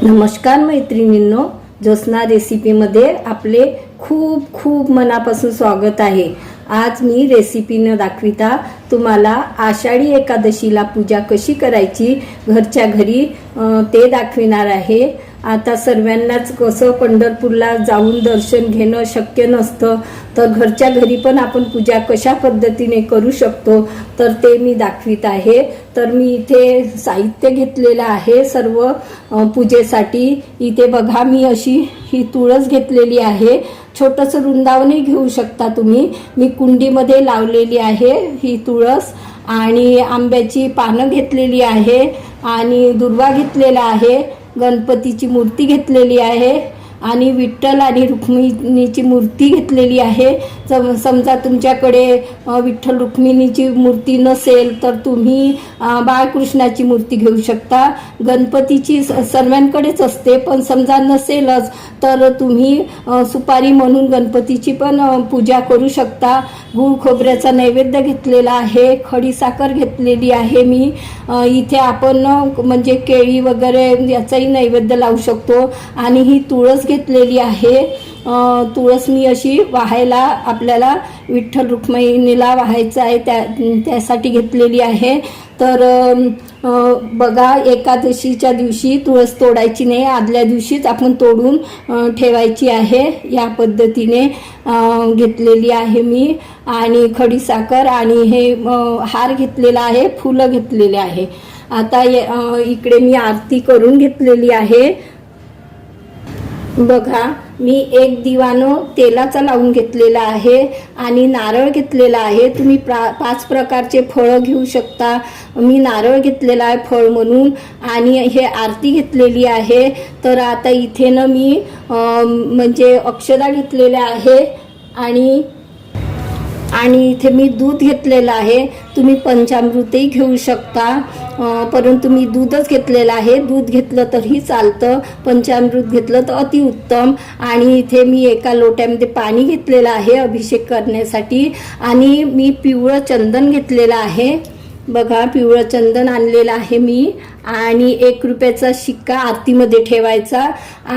नमस्कार मैत्रिणींनो, ज्योत्स्ना रेसिपीमध्ये आपले खूप खूप मनापासून स्वागत आहे। आज मी रेसिपीने दाखविता तुम्हाला आषाढी एकादशीला पूजा कशी करायची घरच्या घरी ते दाखविणार आहे। आता सर्वांनाच कसं पंढरपूरला जाऊन दर्शन घेणं शक्य नसतं, तर घरच्या घरी पण आपण पूजा कशा पद्धतीने करू शकतो तर ते मी दाखवित आहे। तर मी इथे साहित्य घेतलेलं आहे सर्व पूजेसाठी। इथे बघा, मी अशी ही तुळस घेतलेली आहे। छोटंसं वृंदावनही घेऊ शकता तुम्ही। मी कुंडीमध्ये लावलेली आहे ही तुळस, आणि आंब्याची पानं घेतलेली आहे, आणि दुर्वा घेतलेला आहे, गणपतीची मूर्ती घेतलेली आहे, आणि विठ्ठल आणि रुक्मिणीची मूर्ती घेतलेली आहे। समजा तुमच्याकडे विठ्ठल रुक्मिणीची मूर्ती नसेल तर तुम्ही बाळकृष्णाची मूर्ती घेऊ शकता। गणपतीची सर्वांकडेच असते, पण समजा नसेलच तर तुम्ही सुपारी म्हणून गणपतीची पण पूजा करू शकता। गूळ खोबऱ्याचा नैवेद्य घेतलेला आहे, खडीसाखर घेतलेली आहे मी। इथे आपण म्हणजे केळी वगैरे याचाही नैवेद्य लावू शकतो। आणि ही तुळस घेतलेली आहे। तुळस मी अशी वाहायला आपल्याला विठ्ठल रुक्मिणीला वाहायचं आहे त्यासाठी घेतलेली आहे। तर बघा, एकादशीच्या दिवशी तुळस तोडायची नाही, आदल्या दिवशीच आपण तोडून ठेवायची आहे। या पद्धतीने घेतलेली आहे मी। आणि खडीसाखर आणि हे हार घेतलेला आहे, फुलं घेतलेले आहे। आता इकडे मी आरती करून घेतलेली आहे। बघा, मी एक दिवानो तेलाचा लावून घेतलेला आहे, आणि नारळ घेतलेला आहे। तुम्ही 5 प्रकारचे फळं घेऊ शकता। मी नारळ घेतलेला आहे फळ म्हणून, आणि हे आरती घेतलेली आहे। तर आता इथे ना मी म्हणजे अक्षदा घेतलेल्या आहे, आणि इथे मी दूध घेतलेलं आहे। तुम्ही पंचामृतही घेऊ शकता, परंतु मी दूधच घेतलेलं आहे। दूध घेतलं तरी चालतं, पंचामृत घेतलं तर अतिउत्तम। आणि इथे मी एका लोट्यामध्ये पाणी घेतलेलं आहे अभिषेक करण्यासाठी, आणि मी पिवळं चंदन घेतलेलं आहे। बघा, पिवळं चंदन आणलेलं आहे मी, आणि 1 रुपयाचा शिक्का आरतीमध्ये ठेवायचा,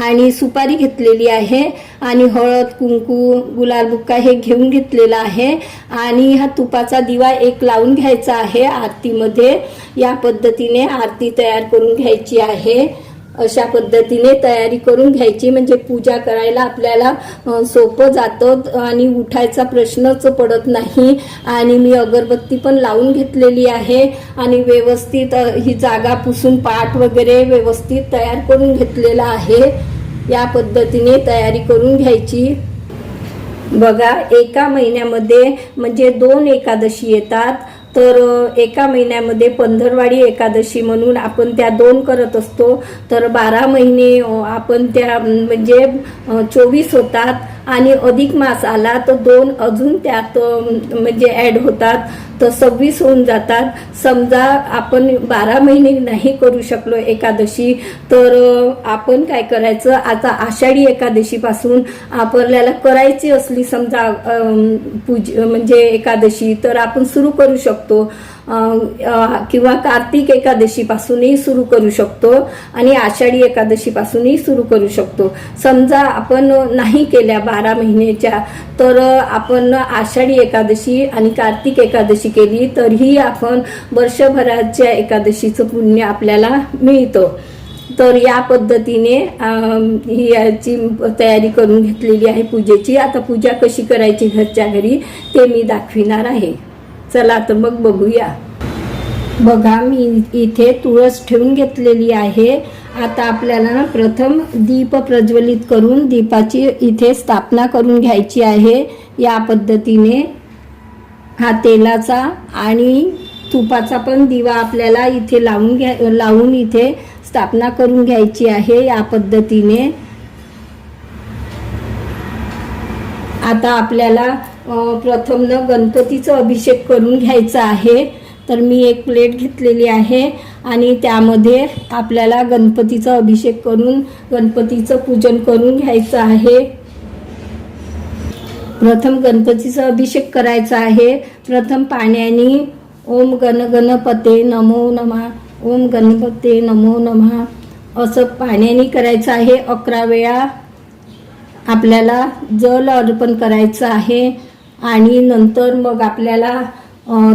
आणि सुपारी घेतलेली आहे, आणि हळद, कुंकू, गुलाल बुक्का हे घेऊन घेतलेला आहे। आणि हा तुपाचा दिवा एक लावून घ्यायचा आहे आरतीमध्ये। या पद्धतीने आरती तयार करून घ्यायची आहे। अशा पद्धतीने तयारी करून घ्यायची, म्हणजे पूजा करायला आपल्याला सोपं जातं आणि उठायचा प्रश्नच पडत नाही। आणि मी अगरबत्ती पण लावून घेतलेली आहे, आणि व्यवस्थित ही जागा पुसून पाट वगैरे व्यवस्थित तयार करून घेतलेला आहे। या पद्धतीने तयारी करून घ्यायची। बघा, एका महिन्यामध्ये म्हणजे 2 एकादशी येतात। तर एका महिन्यामध्ये पंधरवाडी एकादशी म्हणून आपण त्या 2 करत असतो। तर 12 महिने आपण त्या म्हणजे 24 होतात, आणि अधिक मास आला तर 2 अजून त्यात म्हणजे ॲड होतात, तर 26 होऊन जातात। समजा आपण 12 महिने नाही करू शकलो एकादशी, तर आपण काय करायचं, आता आषाढी एकादशीपासून आपल्याला करायची असली समजा म्हणजे एकादशी, तर आपण सुरू करू शकतो, किंवा कार्तिक एकादशीपासूनही सुरू करू शकतो, आणि आषाढी एकादशीपासूनही सुरू करू शकतो। समजा आपण नाही केल्या 12 महिन्याच्या, तर आपण आषाढी एकादशी आणि कार्तिक एकादशी केली तरीही आपण वर्षभराच्या एकादशीचं पुण्य आपल्याला मिळतं। तर या पद्धतीने ही याची तयारी करून घेतलेली आहे पूजेची। आता पूजा कशी करायची घरच्या घरी ते मी दाखविणार आहे। चला तर मग बघूया। बघा, मी इथे तुळस ठेवून घेतलेली आहे। आता आपल्याला ना प्रथम दीप प्रज्वलित करून दीपाची इथे स्थापना करून घ्यायची आहे। या पद्धतीने हा तेलाचा आणि तुपाचा पण दिवा आपल्याला इथे लावून इथे स्थापना करून घ्यायची आहे। या पद्धतीने आता आपल्याला प्रथम न गणपतीचा अभिषेक करून घ्यायचा आहे। तर मी एक प्लेट घेतलेली आहे, आणि त्यामध्ये आपल्याला गणपतीचा अभिषेक करून गणपतीचं पूजन करून घ्यायचं आहे। प्रथम गणपतीचा अभिषेक करायचा आहे। प्रथम पाण्याने ओम गण गणपते नमो नमः, ओम गणपते नमो नमः, असं पाण्याने करायचं आहे. 11 वेळा आपल्याला जल अर्पण करायचं आहे. आणि नंतर मग आपल्याला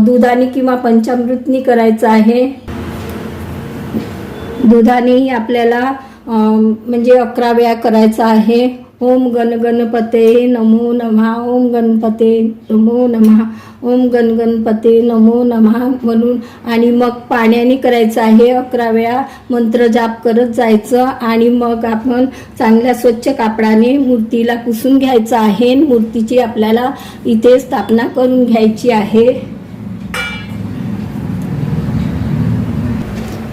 दुधाने किंवा पंचामृतनी करायचं आहे. दुधानेही आपल्याला म्हणजे 11 वेळा करायचं आहे. ओम गणपते नमो नमः, ओम गणपते नमो नमः, ओम गणपते नमो नमः म्हणून. आणि मग पाण्याने करायचं आहे. 11 वेळा मंत्र जाप करत जायचं. आणि मग आपण चांगल्या स्वच्छ कापडाने मूर्तीला पुसून घ्यायचं आहे. मूर्तीची आपल्याला इथे स्थापना करून घ्यायची आहे.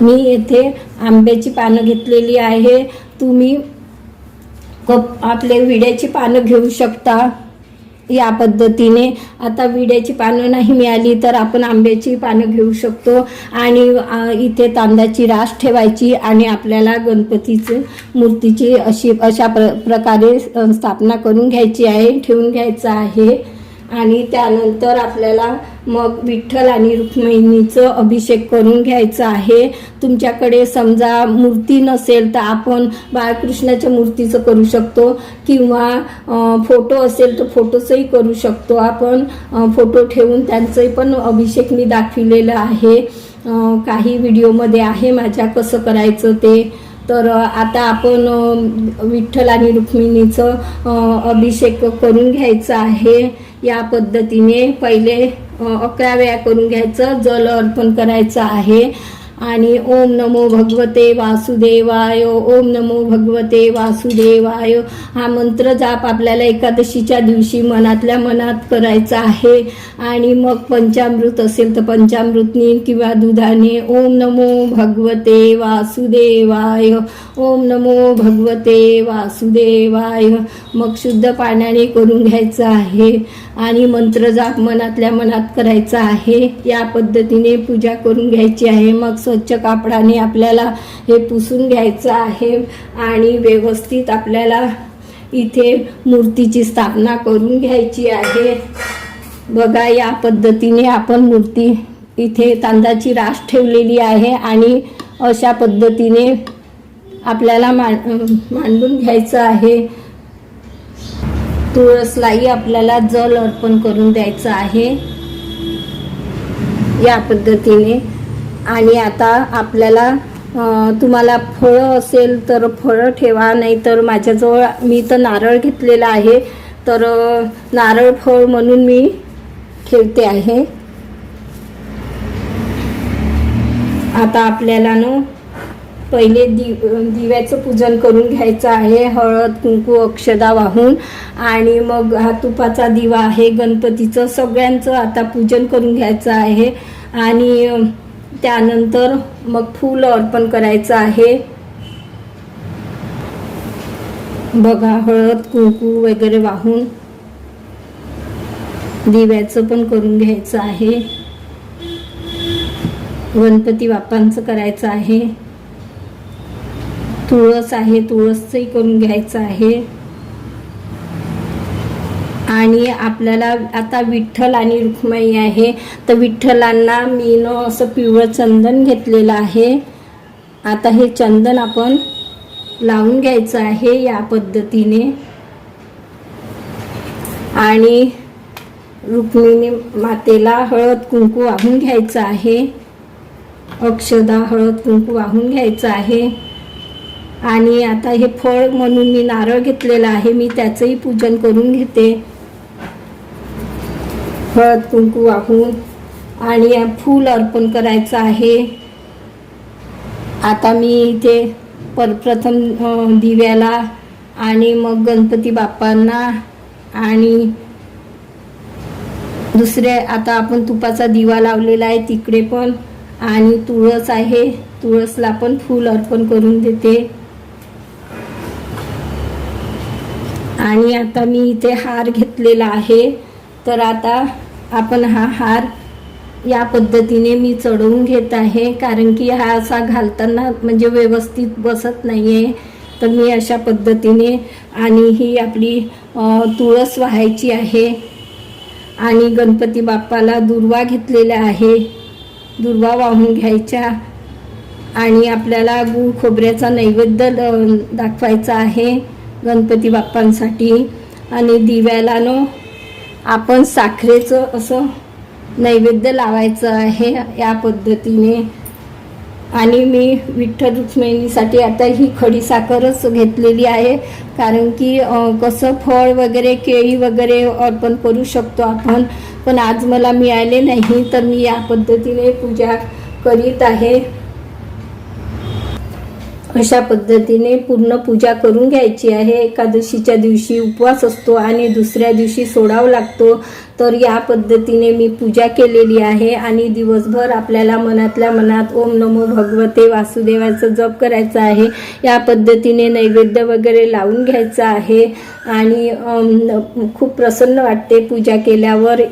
मी येथे आंब्याची पानं घेतलेली आहे. तुम्ही आपले विड्याची पानं घेऊ शकता या पद्धतीने. आता विड्याची पानं नाही मिळाली तर आपण आंब्याची पानं घेऊ शकतो. आणि इथे तांदळाची रास ठेवायची आणि आपल्याला गणपतीची मूर्तीची अशा प्रकारे स्थापना करून घ्यायची आहे, ठेवून घ्यायचं आहे. आणि त्यानंतर आपल्याला मग विठ्ठल आणि रुक्मिणीचं अभिषेक करून घ्यायचं आहे. तुमच्याकडे समजा मूर्ती नसेल तर आपण बाळकृष्णाच्या मूर्तीचं करू शकतो, किंवा फोटो असेल तर फोटोचंही करू शकतो. आपण फोटो ठेवून त्यांचंही पण अभिषेक मी दाखविलेलं आहे. काही व्हिडिओमध्ये आहे माझ्या कसं करायचं ते. तर आता आपण विठ्ठल आणि रुक्मिणीचं अभिषेक करून घ्यायचं आहे. या पद्धतीने पहिले 11 वेळा करून घ्यायचं. जल अर्पण करायचं आहे. आणि ओम नमो भगवते वासुदेवाय, ओम नमो भगवते वासुदेवाय हा मंत्र जाप आपल्याला एकादशीच्या दिवशी मनातल्या मनात करायचा आहे. आणि मग पंचामृत असेल तर पंचामृतनी किंवा दुधाने ओम नमो भगवते वासुदेवाय, ओम नमो भगवते वासुदेवाय मग शुद्ध पाण्याने करून घ्यायचं आहे. आणि मंत्र जाप मनातल्या मनात करायचा आहे. या पद्धतीने पूजा करून घ्यायची आहे. मग स्वच्छ कापडाने आपल्याला हे पुसून घ्यायचं आहे. आणि व्यवस्थित आपल्याला इथे मूर्तीची स्थापना करून घ्यायची आहे. बघा या पद्धतीने आपण मूर्ती इथे तांदळाची रास ठेवलेली आहे. आणि अशा पद्धतीने आपल्याला मांडून घ्यायचं आहे. तुळसलाही आपल्याला जल अर्पण करून द्यायचं आहे या पद्धतीने. आणि आता आपल्याला तुम्हाला फळं असेल तर फळं ठेवा, नाही तर माझ्याजवळ मी तर नारळ घेतलेला आहे, तर नारळ फळ म्हणून मी ठेवते आहे. आता आपल्याला पहिले दिव्याचं पूजन करून घ्यायचं आहे. हळद कुंकू अक्षदा वाहून. आणि मग हा तुपाचा दिवा आहे गणपतीचं. सगळ्यांचं आता पूजन करून घ्यायचं आहे. आणि त्यानंतर मग फूल अर्पण करायचं आहे. बघा हळद कुंकू वगैरे वाहून दिव्याचं पण करून घ्यायचं आहे. गणपती बाप्पांचं करायचं आहे. तुळस आहे, तुळसचंही करून घ्यायचं आहे. आणि आपल्याला आता विठ्ठल आणि रुक्मिणी आहे, तर विठ्ठलांना मी असं पिवळं चंदन घेतलेलं आहे. आता हे चंदन आपण लावून घ्यायचं आहे या पद्धतीने. आणि रुक्मिणी मातेला हळद कुंकू वाहून घ्यायचं आहे. अक्षदा हळद कुंकू वाहून घ्यायचं आहे. आणि आता हे फळ म्हणून मी नारळ घेतलेला आहे, मी त्याचंही पूजन करून घेते. हळद कुंकू वाहून आणि फूल अर्पण करायचं आहे. आता मी इथे प्रथम दिव्याला आणि मग गणपती बाप्पांना आणि दुसरे आता आपण तुपाचा दिवा लावलेला आहे तिकडे पण. आणि तुळस आहे, तुळसला पण फूल अर्पण करून देते. आणि आता मी इथे हार घेतलेला आहे, तर आता आपण हा हार या पद्धतीने मी चढवून घेत आहे, कारण की हा असा घालताना म्हणजे व्यवस्थित बसत नाही आहे. तर मी अशा पद्धतीने. आणि ही आपली तुळस वाहायची आहे. आणि गणपती बाप्पाला दुर्वा घेतलेला आहे, दुर्वा वाहून घ्यायच्या. आणि आपल्याला गूळ खोबऱ्याचा नैवेद्य दाखवायचा आहे गणपती बाप्पांसाठी. आणि दिव्याला आपण साखरेचं असं नैवेद्य लावायचं आहे या पद्धतीने. आणि मी विठ्ठल रुक्मिणीसाठी आता ही खडी साखरच घेतलेली आहे, कारण की कसं फळ वगैरे केळी वगैरे अर्पण करू शकतो आपण, पण आज मला मिळाले नाही तर मी या पद्धतीने पूजा करीत आहे. अशा पद्धतीने पूर्ण पूजा करून घ्यायची आहे. एकादशीच्या दिवशी उपवास असतो आणि दुसऱ्या दिवशी सोडावा लागतो, तर या पद्धतीने मी पूजा केलेली आहे. आणि दिवसभर आपल्याला मनातल्या मनात ओम नमो भगवते वासुदेवाचा जप करायचा आहे. या पद्धतीने नैवेद्य वगैरे लावून घ्यायचं आहे आणि खूप प्रसन्न वाटते पूजा केल्यावर.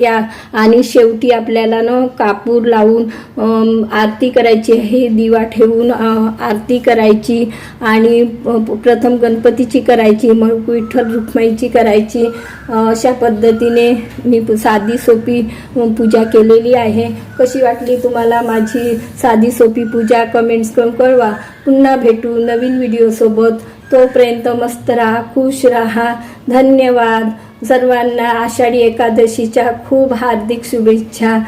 आणि शेवटी आपल्याला कापूर लावून आरती करायची आहे. दिवा ठेवून आरती करायची आणि प्रथम गणपतीची करायची, मग विठ्ठल रुक्माईची करायची. अशा पद्धतीने मी साधी सोपी पूजा केलेली आहे. कशी वाटली तुम्हाला माझी साधी सोपी पूजा कमेंट्स करून कळवा. पुन्हा भेटू नवीन व्हिडिओसोबत. तोपर्यंत मस्त राहा, खुश राहा. धन्यवाद. सर्वांना आषाढी एकादशीच्या खूप हार्दिक शुभेच्छा.